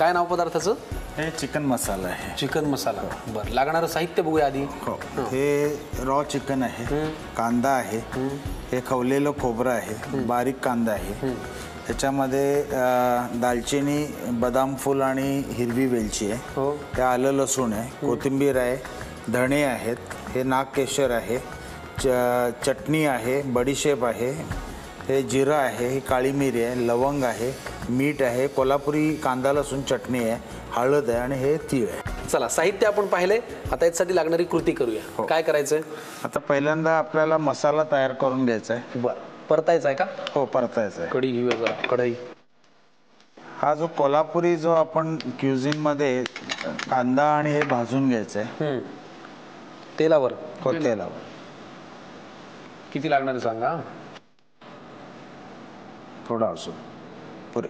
काय नाव पदार्थाचं? हे चिकन मसाला आहे. चिकन मसाला. बरं, लागणारं साहित्य बघूया आधी. हो, हे रॉ चिकन आहे, कांदा आहे, हे खवलेलं खोबरं आहे, बारीक कांदा आहे, त्याच्यामध्ये दालचिनी, बदाम फूल आणि हिरवी वेलची आहे, ते आलं लसूण आहे, कोथिंबीर आहे, धणे आहेत, हे नागकेशर आहे, चटणी आहे, बडीशेप आहे, हे जिरं आहे, ही काळी मिरी आहे, लवंग आहे, मीठ आहे, कोल्हापुरी कांदा लसूण चटणी आहे, हळद आहे आणि हे तीळ आहे. चला, साहित्य आपण पाहिले. आता याच्यासाठी लागणारी कृती करूया. काय करायचंय? आता पहिल्यांदा आपल्याला मसाला तयार करून घ्यायचा आहे. बरं, परतायचा आहे का? हो, परतायचा आहे. कढई घेऊया जरा. कढई. हा जो कोल्हापुरी जो आपण क्युझिन मध्ये कांदा आणि हे भाजून घ्यायचं आहे तेलावर. हो, तेलावर. किती लागणार आहे सांगा? थोडा असो, पुरे.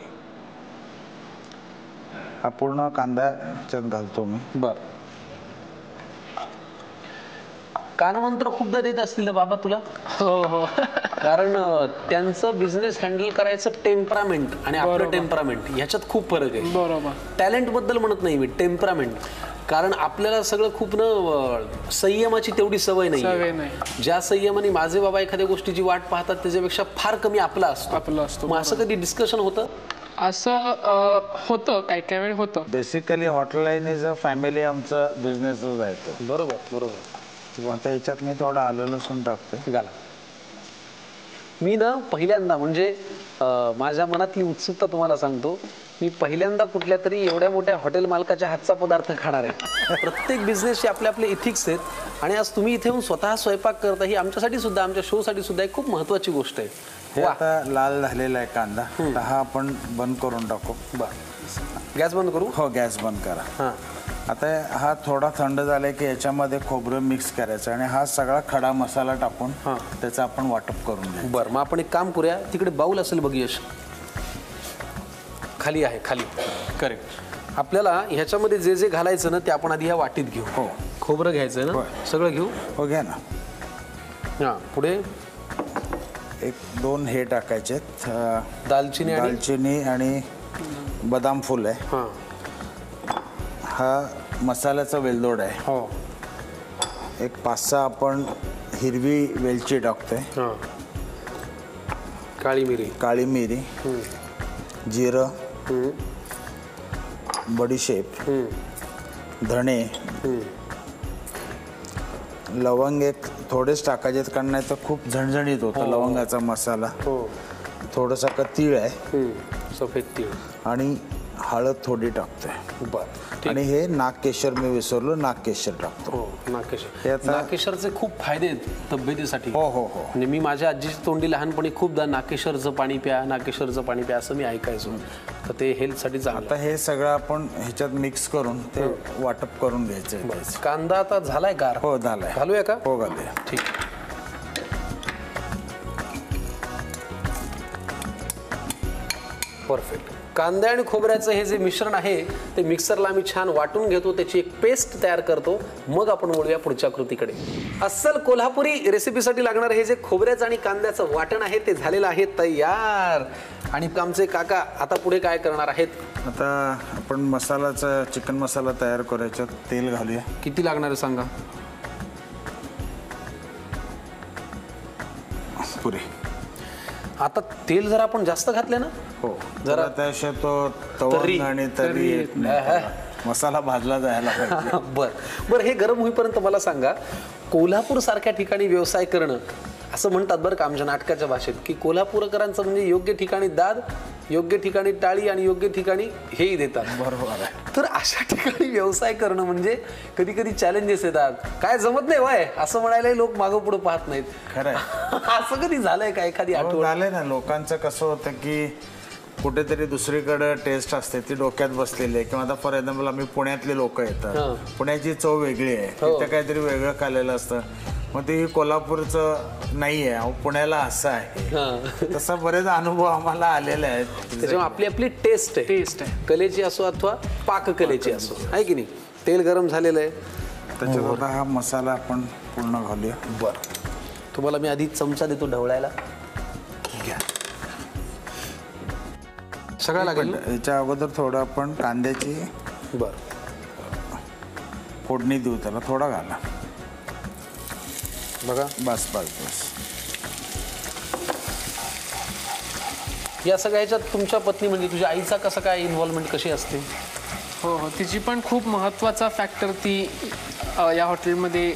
हा पूर्ण कांदा याच्यात घालतो मी. बर. कानमंत्र खूपदा देत असतील ना बाबा तुला? हो हो. कारण त्यांचं बिझनेस हँडल करायचं टेम्परामेंट आणि आपलं टेम्परामेंट ह्याच्यात खूप फरक आहे. बरोबर. टॅलेंट बद्दल म्हणत नाही मी, टेम्परामेंट. कारण आपल्याला सगळं खूप संयमाची तेवढी सवय नाही. ज्या संयमाने माझे बाबा एखाद्या गोष्टीची वाट पाहतात त्याच्यापेक्षा फार कमी आपला असतो. मग असं कधी डिस्कशन होतं? असं होतं, काही वेळ होतं. Basically hotel line is a family, आमचा बिझनेसच आहे तो. बरोबर बरोबर. आता ह्याच्यात मी थोडं आलं लसूण टाकतोय. घाला. मी ना पहिल्यांदा म्हणजे माझ्या मनातली उत्सुकता तुम्हाला सांगतो. मी पहिल्यांदा कुठल्या तरी एवढ्या मोठ्या हॉटेल मालकाच्या हातचा पदार्थ खाणार आहे. प्रत्येक बिझनेसचे आपले आपले इथिक्स आहेत आणि आज तुम्ही इथे येऊन स्वतः स्वयंपाक करता ही आमच्यासाठी सुद्धा, आमच्या शो साठी सुद्धा एक खूप महत्वाची गोष्ट आहे. हे आता लाल झालेला आहे कांदा, तर हा आपण बंद करून टाकू. बरं, गॅस बंद करू? हो, गॅस बंद करा. हां. आता हा थोडा थंड झालाय की याच्यामध्ये खोबरं मिक्स करायचं आणि हा सगळा खडा मसाला टाकून त्याचं आपण वाटप करून घेऊ. बरं, मग आपण एक काम करूया. तिकडे बाऊल असेल बघ यश, खाली आहे, खाली. करेक्ट. आपल्याला ह्याच्यामध्ये जे जे घालायचं ना ते आपण आधी ह्या वाटीत घेऊ. हो. खोबरं घ्यायचं ना? सगळं घेऊ. हो, घ्या ना. हां, पुढे एक दोन हे टाकायचे, दालचिनी आणि बदाम फूल आहे. हां. हा मसाल्याचा वेलदोड आहे. हो. एक 5-6 आपण हिरवी वेलची टाकतोय. हां. काळी मिरी, जिरं, बडीशेप, धणे, लवंग एक थोडेच टाकायचे कारण नाही तर खूप झणझणीत होतं लवंगाचा मसाला. थोडंसं का तीळ आहे, सफेद तीळ आणि हळद थोडी टाकतोय. बरं. आणि हे नागकेशर मी विसरलो, नागकेशर टाकतो. हो, नागकेशरचे खूप फायदे आहेत तब्येतीसाठी. हो हो हो. म्हणजे मी माझ्या आजीच्या तोंडी लहानपणी खूपदा नागकेशरचं पाणी प्या असं मी ऐकायचो. तर ते हेल्थसाठी चांगलं. आता हे सगळं आपण ह्याच्यात मिक्स करून ते वाटप करून घ्यायचं. कांदा आता झालाय गार? हो, झालाय. घालूया का? हो, घालूया. ठीक. परफेक्ट. कांदा आणि खोबऱ्याचं हे जे मिश्रण आहे ते मिक्सरला आम्ही छान वाटून घेतो, त्याची एक पेस्ट तयार करतो, मग आपण वळूया पुढच्या कृतीकडे. अस्सल कोल्हापुरी रेसिपीसाठी लागणार हे जे खोबऱ्याचं आणि कांद्याचं वाटण आहे ते झालेलं आहे तयार. आणि आमचे काका आता पुढे काय करणार आहेत? आता आपण चिकन मसाला तयार करायचा. तेल घालूया. किती लागणार आहे सांगा? पुरे. आता तेल जर आपण जास्त घातले ना, हो, जरा त्याशिवाय तो तवंग आणि तरी मसाला भाजला जायला पाहिजे. बरं, हे गरम होईपर्यंत मला सांगा, कोल्हापूर सारख्या ठिकाणी व्यवसाय करणं, असं म्हणतात बरं का आमच्या नाटकाच्या भाषेत, की कोल्हापूरकरांचं म्हणजे योग्य ठिकाणी दाद, योग्य ठिकाणी टाळी आणि योग्य ठिकाणी हेही देतात. बरोबर आहे. तर अशा ठिकाणी व्यवसाय करणं म्हणजे कधी कधी चॅलेंजेस येतात. काय जमत नाही वय असं म्हणायलाही लोक मागं पुढे पाहत नाहीत. खरंय. असं कधी झालंय का? एखादी आठवण झालंय ना. लोकांचं कसं होतं की कुठेतरी दुसरीकडे टेस्ट असते ती डोक्यात बसलेली आहे. किंवा आता फॉर एक्झाम्पल आम्ही पुण्यातले लोक येतात, पुण्याची चव वेगळी आहे, तिथे काहीतरी वेगळं खाल्लेलं असतं. मग ते कोल्हापूरचं नाही आहे, पुण्याला असं आहे. तसा बरेच अनुभव आम्हाला आलेले आहेत. त्याच्यामुळे आपली आपली टेस्ट आहे, कलेची असो अथवा पाककलेची असो, आहे की नाही. तेल गरम झालेलं आहे, त्याच्यात हा मसाला आपण पूर्ण घालूया. बरं, तुम्हाला मी आधी चमचा देतो ढवळायला. घ्या. सगळं लागेल ना? याच्या अगोदर थोडं आपण कांद्याची बरं फोडणी देऊ, त्याला थोडा घाला. बघा बस बस बस. या सगळ्या ह्याच्यात तुमच्या पत्नी म्हणजे तुझ्या आईचा कसं काय इन्व्हॉल्वमेंट कशी असते? हो हो, तिची पण खूप महत्त्वाचा फॅक्टर ती या हॉटेलमध्ये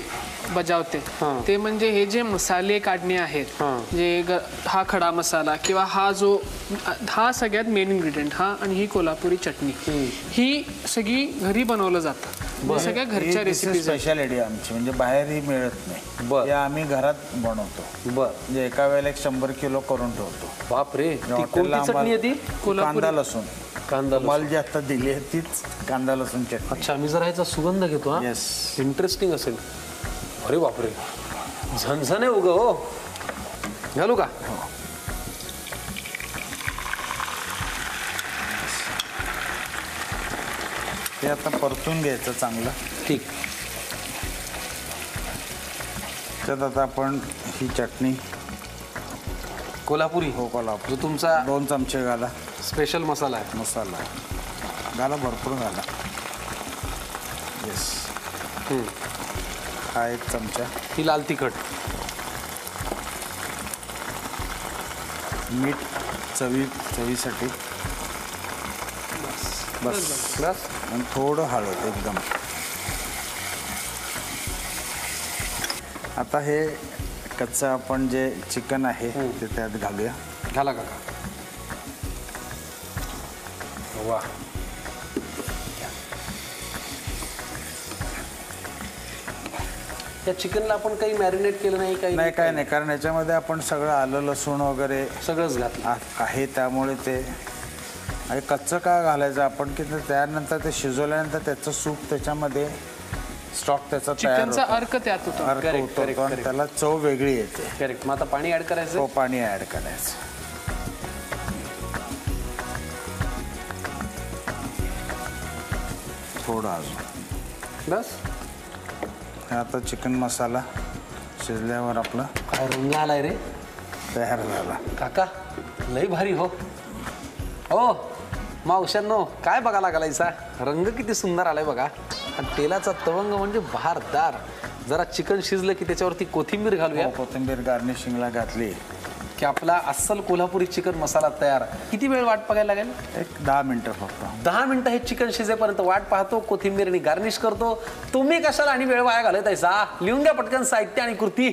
बजावते. हां. ते म्हणजे हे जे मसाले काढणे आहेत, हां. जे हा खडा मसाला किंवा हा सगळ्यात मेन इन्ग्रेडियंट हा, आणि ही कोल्हापुरी चटणी, ही सगळी घरी बनवलं जातं. हे सगळ्या घरच्या रेसिपीज स्पेशालिटी आमची, म्हणजे बाहेरही मिळत नाही. बरं. हे आम्ही घरात बनवतो. बरं म्हणजे एका वेळेला 100 किलो करून ठेवतो. बाप रे, ती हॉटेलला कोणती चटणी आहे ती? कोल्हापुरी. कांदा लसूण. कांदा लसूण. मला जी आता दिली आहे तीच कांदा लसूण चटणी. अच्छा, मी जरा ह्याचा सुगंध घेतो. हा Yes. इंटरेस्टिंग असेल. अरे बापरे, झणझण आहे उग. हो, घालू का? ते आता परतून घ्यायचं चांगलं. ठीक. त्यात आता आपण ही चटणी कोल्हापुरी हो कोल्हापूर जो तुमचा 2 चमचे घाला. स्पेशल मसाला आहे. मसाला घाला, भरपूर घाला. येस. हा 1 चमचा. ही लाल तिखट. मीठ चवीसाठी. बस. बस. आणि थोडं हळद एकदम. आता हे कच्चं आपण जे चिकन आहे ते त्यात घालूया. घाला काका. वा, या चिकनला आपण काही मॅरिनेट केलं नाही? काही नाही, काय नाही, कारण याच्यामध्ये आपण सगळं आलं लसूण वगैरे सगळंच घातलं. आहे, त्यामुळे ते. आणि कच्चं का घालायचं आपण की त्यानंतर ते शिजवल्यानंतर त्याचं सूप त्याच्यामध्ये स्टॉक त्याचा तयार चिकनचा होतो. अर्क त्यात होतो. अर्क Correct, होतो correct, आणि correct. त्याला चव वेगळी येते. करेक्ट. मग आता पाणी ऍड करायचं. तो पाणी ऍड करायचं. थोडं अजून. बस. आता चिकन मसाला शिजल्यावर आपला काय रंग आलाय रे तयार झाला. काका, लई भारी. हो हो मावशांनो, काय बघा लागायचा रंग किती सुंदर आलाय बघा. आणि तेलाचा तवंग म्हणजे बहारदार. जरा चिकन शिजलं की त्याच्यावरती कोथिंबीर घालूया कोथिंबीर गार्निशिंगला घातली की आपला अस्सल कोल्हापुरी चिकन मसाला तयार. किती वेळ वाट बघायला लागेल? 10 मिनिटं फक्त. 10 मिनिटं हे चिकन शिजेपर्यंत वाट पाहतो, कोथिंबीर गार्निश करतो. तुम्ही कशाला आणि वेळ वाया घालतायसा? लिहून द्या पटकन साहित्य आणि कृती.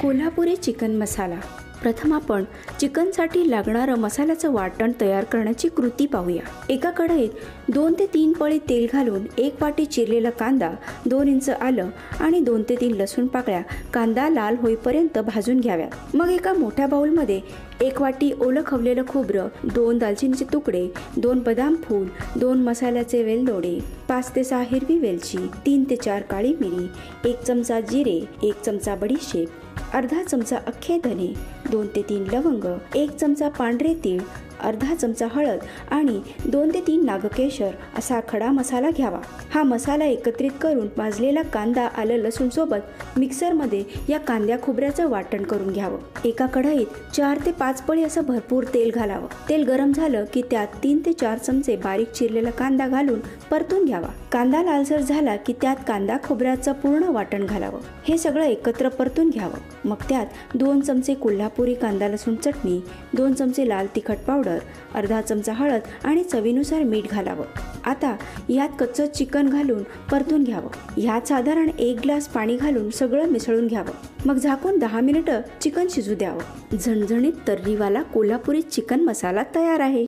कोल्हापुरी चिकन मसाला. प्रथम आपण चिकनसाठी लागणारं मसाल्याचं वाटण तयार करण्याची कृती पाहूया. एका कढईत 2 ते 3 पळी तेल घालून 1 वाटी चिरलेला कांदा, 2 इंच आलं आणि 2 ते 3 लसूण पाकळ्या कांदा लाल होईपर्यंत भाजून घ्याव्यात. मग एका मोठ्या बाउलमध्ये 1 वाटी ओलं खवलेलं खोबरं, 2 दालचिनीचे तुकडे, 2 बदाम फूल, 2 मसाल्याचे वेलदोडे, 5 ते 6 हिरवी वेलची, 3 ते 4 काळी मिरी, 1 चमचा जिरे, 1 चमचा बडीशेप, अर्धा चमचा अख्खे धने, 2 ते 3 लवंग, 1 चमचा पांढरे तीळ, अर्धा चमचा हळद आणि 2 ते 3 नागकेशर असा खडा मसाला घ्यावा. हा मसाला एकत्रित करून भाजलेला कांदा, आलं लसूण सोबत मिक्सरमध्ये या कांद्या खोबऱ्याचं वाटण करून घ्यावं. एका कढईत 4 ते 5 पळी असं भरपूर तेल घालावं. तेल गरम झालं की त्यात 3 ते 4 चमचे बारीक चिरलेला कांदा घालून परतून घ्यावा. कांदा लालसर झाला की त्यात कांदा खोबऱ्याचं पूर्ण वाटण घालावं. हे सगळं एकत्र परतून घ्यावं. मग त्यात 2 चमचे कोल्हापुरी कांदा लसूण चटणी, 2 चमचे लाल तिखट पावडर, अर्धा चमचा हळद आणि चवीनुसार मीठ घालावं. आता यात कच्चं चिकन घालून परतून घ्यावं. ह्यात साधारण 1 ग्लास पाणी घालून सगळं मिसळून घ्यावं. मग झाकून 10 मिनिटं चिकन शिजू द्यावं. झणझणीत तर्रीवाला कोल्हापुरी चिकन मसाला तयार आहे.